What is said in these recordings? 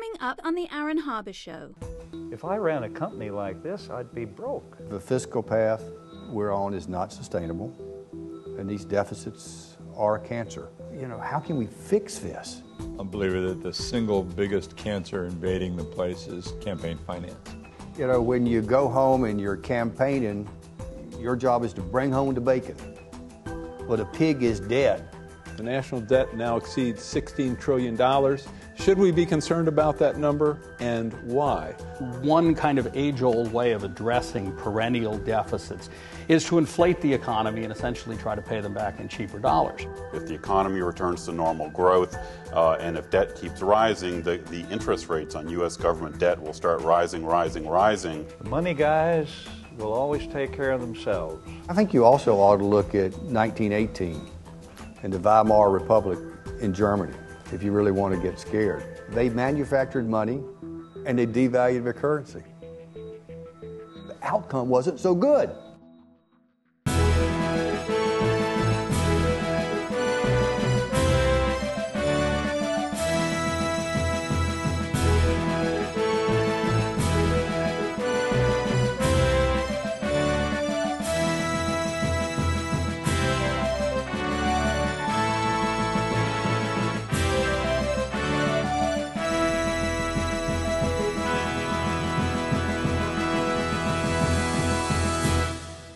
Coming up on the Aaron Harber Show. If I ran a company like this, I'd be broke. The fiscal path we're on is not sustainable, and these deficits are a cancer. You know, how can we fix this? I believe that the single biggest cancer invading the place is campaign finance. You know, when you go home and you're campaigning, your job is to bring home the bacon. But a pig is dead. The national debt now exceeds $16 trillion. Should we be concerned about that number, and why? One kind of age-old way of addressing perennial deficits is to inflate the economy and essentially try to pay them back in cheaper dollars. If the economy returns to normal growth and if debt keeps rising, the interest rates on U.S. government debt will start rising. The money guys will always take care of themselves. I think you also ought to look at 1918 and the Weimar Republic in Germany, if you really want to get scared. They manufactured money and they devalued their currency. The outcome wasn't so good.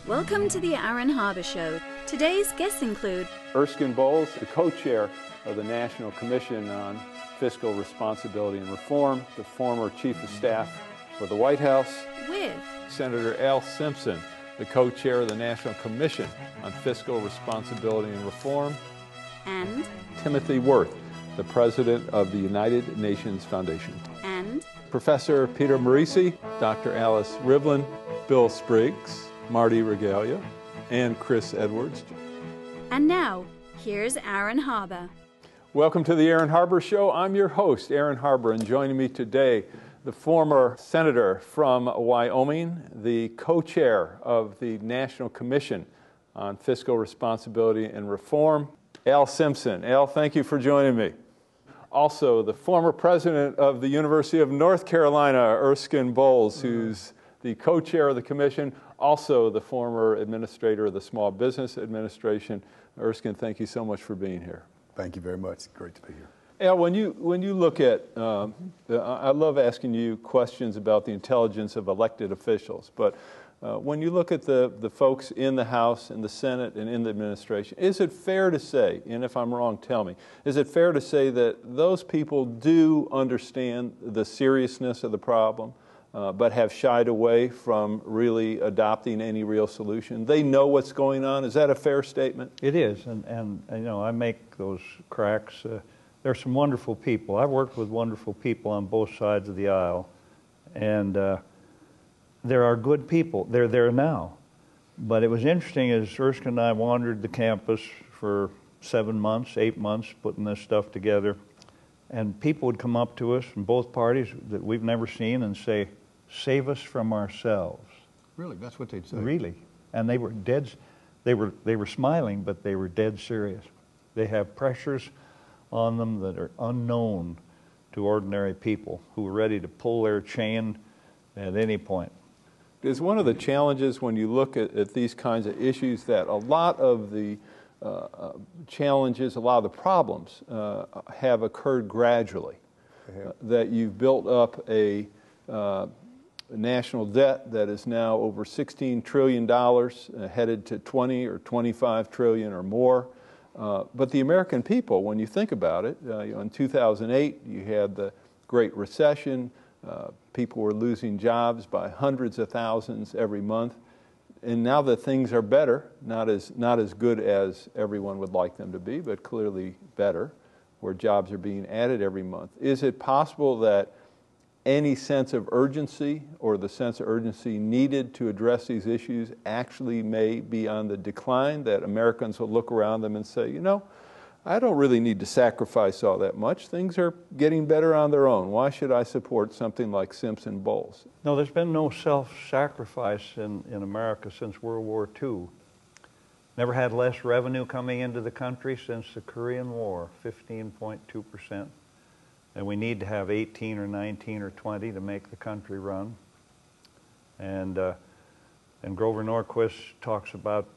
Welcome to the Aaron Harber Show. Today's guests include Simpson Bowles, the co-chair of the National Commission on Fiscal Responsibility and Reform, the former Chief of Staff for the White House, with Senator Al Simpson, the co-chair of the National Commission on Fiscal Responsibility and Reform, and Timothy Wirth, the president of the United Nations Foundation, and Professor Peter Marisi, Dr. Alice Rivlin, Bill Spriggs, Marty Regalia, and Chris Edwards. And now, here's Aaron Harber. Welcome to the Aaron Harber Show. I'm your host, Aaron Harber, and joining me today, the former senator from Wyoming, the co-chair of the National Commission on Fiscal Responsibility and Reform, Al Simpson. Al, thank you for joining me. Also, the former president of the University of North Carolina, Simpson Bowles, who's the co-chair of the commission, also the former administrator of the Small Business Administration. Erskine, thank you so much for being here. Thank you very much. Great to be here. Al, when you look at, I love asking you questions about the intelligence of elected officials, but when you look at the folks in the House, in the Senate, and in the administration, is it fair to say, and if I'm wrong, tell me, is it fair to say that those people do understand the seriousness of the problem, but have shied away from really adopting any real solution? They know what's going on. Is that a fair statement? It is, and you know, I make those cracks. There's some wonderful people. I've worked with wonderful people on both sides of the aisle, and there are good people. They're there now. But it was interesting as Erskine and I wandered the campus for 7 months, 8 months, putting this stuff together, and people would come up to us from both parties that we've never seen and say, "Save us from ourselves." Really, that's what they'd say. Really, and they were dead. They were smiling, but they were dead serious. They have pressures on them that are unknown to ordinary people who are ready to pull their chain at any point. Is one of the challenges when you look at these kinds of issues that a lot of the challenges, a lot of the problems have occurred gradually, that you've built up a national debt that is now over $16 trillion, headed to 20 or 25 trillion or more. But the American people, when you think about it, in 2008, you had the Great Recession. People were losing jobs by hundreds of thousands every month. And now that things are better, not as good as everyone would like them to be, but clearly better, where jobs are being added every month. Is it possible that any sense of urgency or the sense of urgency needed to address these issues actually may be on the decline, that Americans will look around them and say, you know, I don't really need to sacrifice all that much. Things are getting better on their own. Why should I support something like Simpson Bowles? No, there's been no self-sacrifice in America since World War II. Never had less revenue coming into the country since the Korean War, 15.2%. and we need to have 18 or 19 or 20 to make the country run. And Grover Norquist talks about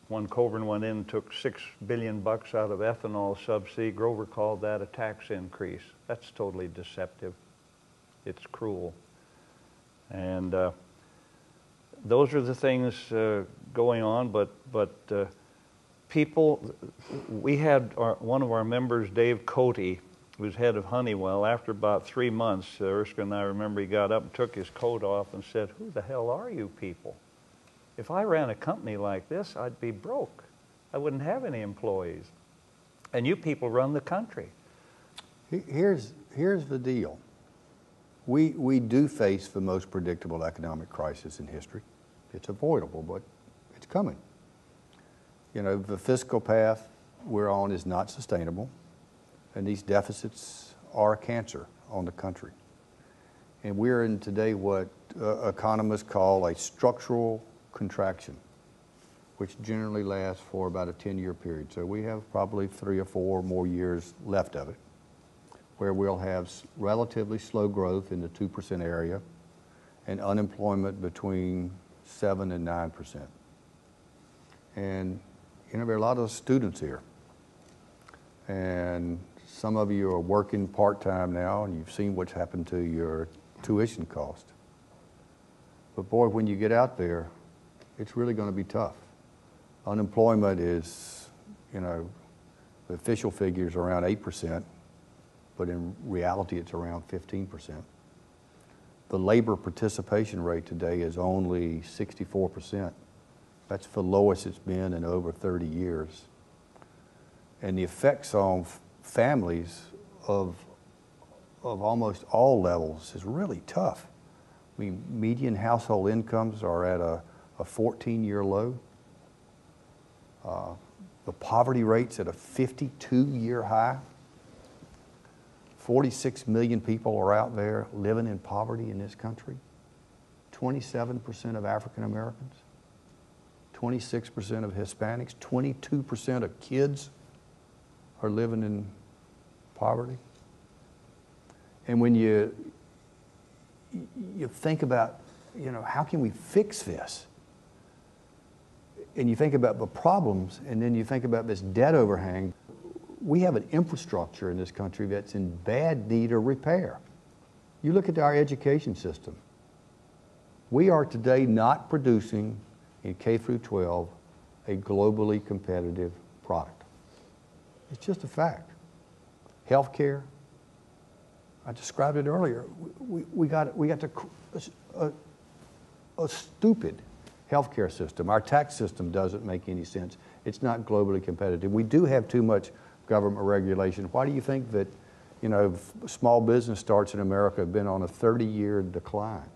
when Coburn went in and took $6 billion out of ethanol subsidy, Grover called that a tax increase. That's totally deceptive. It's cruel. And those are the things going on, but people, we had one of our members, Dave Cote, who's head of Honeywell. After about 3 months, Erskine and I remember he got up and took his coat off and said, "Who the hell are you people? If I ran a company like this, I'd be broke. I wouldn't have any employees. And you people run the country." Here's the deal. We do face the most predictable economic crisis in history. It's avoidable, but it's coming. You know, the fiscal path we're on is not sustainable, and these deficits are a cancer on the country. And we're in today what economists call a structural contraction, which generally lasts for about a 10-year period. So we have probably 3 or 4 more years left of it, where we'll have relatively slow growth in the 2% area and unemployment between 7 and 9%. And, you know, there are a lot of students here. And some of you are working part-time now, and you've seen what's happened to your tuition cost. But boy, when you get out there, it's really going to be tough. Unemployment is, you know, the official figures around 8%, but in reality it's around 15%. The labor participation rate today is only 64%. That's the lowest it's been in over 30 years. And the effects on families of almost all levels is really tough. I mean, median household incomes are at a 14-year low. The poverty rate's at a 52-year high. 46 million people are out there living in poverty in this country. 27% of African Americans, 26% of Hispanics, 22% of kids are living in poverty. And when you think about, you know, how can we fix this? And you think about the problems, and then you think about this debt overhang. We have an infrastructure in this country that's in bad need of repair. You look at our education system. We are today not producing in K through 12 a globally competitive product. It's just a fact. Healthcare, I described it earlier. We got a stupid healthcare system. Our tax system doesn't make any sense. It's not globally competitive. We do have too much government regulation. Why do you think that, you know, small business starts in America have been on a 30-year decline?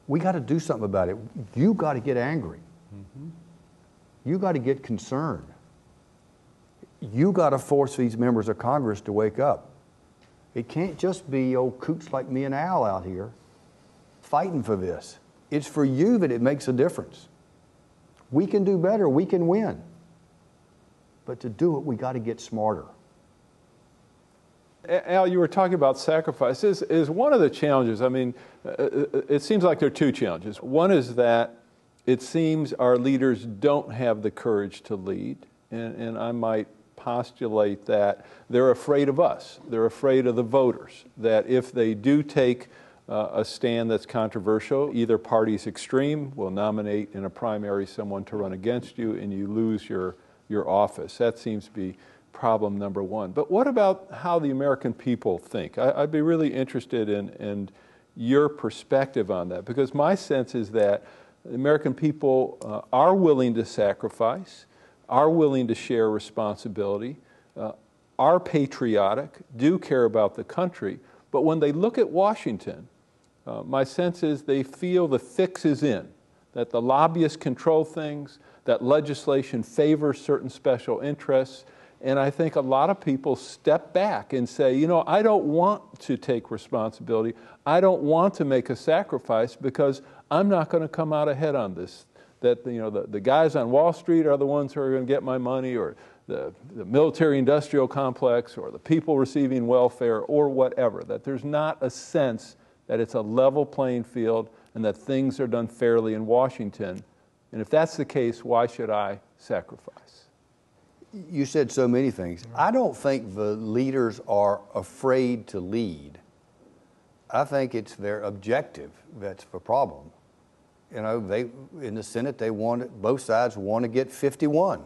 We got to do something about it. You got to get angry. Mm-hmm. You got to get concerned. You got to force these members of Congress to wake up. It can't just be old coots like me and Al out here fighting for this. It's for you that it makes a difference. We can do better. We can win. But to do it, we got to get smarter. Al, you were talking about sacrifice. Is one of the challenges, I mean, it seems like there are 2 challenges. One is that it seems our leaders don't have the courage to lead, and I might postulate that they're afraid of us. They're afraid of the voters, that if they do take a stand that's controversial, either party's extreme will nominate in a primary someone to run against you, and you lose your office. That seems to be problem number 1. But what about how the American people think? I'd be really interested in your perspective on that, because my sense is that the American people are willing to sacrifice, are willing to share responsibility, are patriotic, do care about the country, but when they look at Washington, my sense is they feel the fix is in, that the lobbyists control things, that legislation favors certain special interests, and I think a lot of people step back and say, you know, I don't want to take responsibility. I don't want to make a sacrifice because I'm not going to come out ahead on this. That, you know, the guys on Wall Street are the ones who are going to get my money, or the military-industrial complex or the people receiving welfare or whatever, that there's not a sense that it's a level playing field and that things are done fairly in Washington. And if that's the case, why should I sacrifice? You said so many things. I don't think the leaders are afraid to lead. I think it's their objective that's the problem. You know, in the Senate, both sides want to get 51.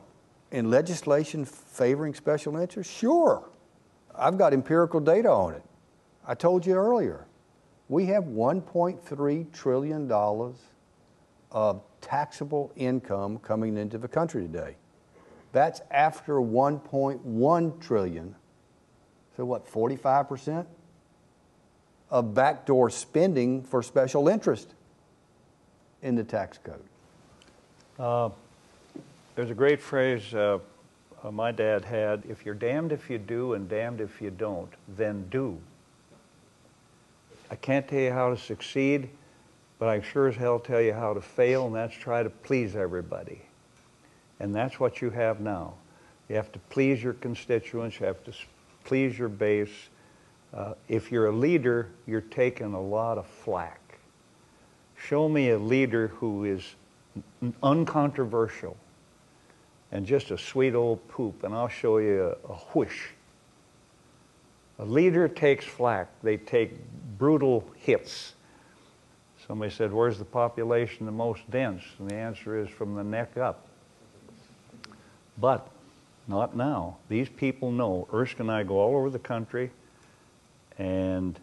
In legislation favoring special interests, sure. I've got empirical data on it. I told you earlier, we have $1.3 trillion of taxable income coming into the country today. That's after $1.1 trillion. So what, 45% of backdoor spending for special interest in the tax code? There's a great phrase my dad had, if you're damned if you do and damned if you don't, then do. I can't tell you how to succeed, but I sure as hell tell you how to fail, and that's try to please everybody. And that's what you have now. You have to please your constituents, you have to please your base. If you're a leader, you're taking a lot of flack. Show me a leader who is uncontroversial and just a sweet old poop, and I'll show you a whoosh. A leader takes flack. They take brutal hits. Somebody said, where's the population the most dense? And the answer is from the neck up. But not now. These people know. Erskine and I go all over the country, and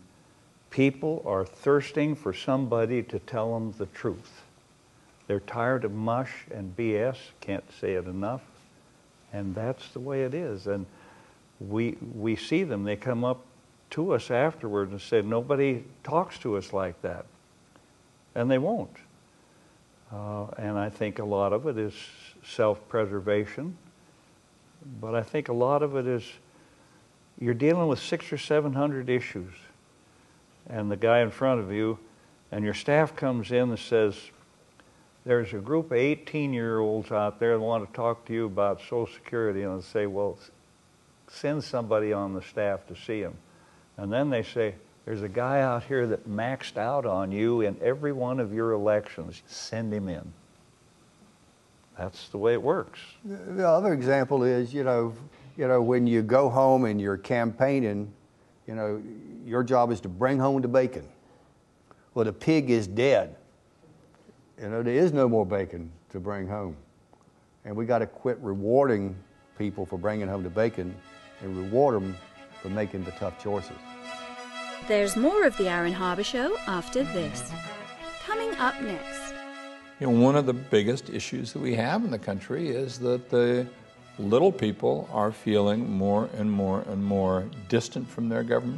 people are thirsting for somebody to tell them the truth. They're tired of mush and BS, can't say it enough, and that's the way it is. And we see them, they come up to us afterward and say, nobody talks to us like that. And they won't. And I think a lot of it is self-preservation, but I think a lot of it is you're dealing with 600 or 700 issues, and the guy in front of you, and your staff comes in and says, there's a group of 18-year-olds out there that want to talk to you about Social Security, and they say, well, send somebody on the staff to see him. And then they say, there's a guy out here that maxed out on you in every one of your elections. Send him in. That's the way it works. The other example is, you know, when you go home and you're campaigning, you know, your job is to bring home the bacon. Well, the pig is dead. You know, there is no more bacon to bring home. And we got to quit rewarding people for bringing home the bacon and reward them for making the tough choices. There's more of the Aaron Harber Show after this. Coming up next. You know, one of the biggest issues that we have in the country is that the little people are feeling more and more and more distant from their government.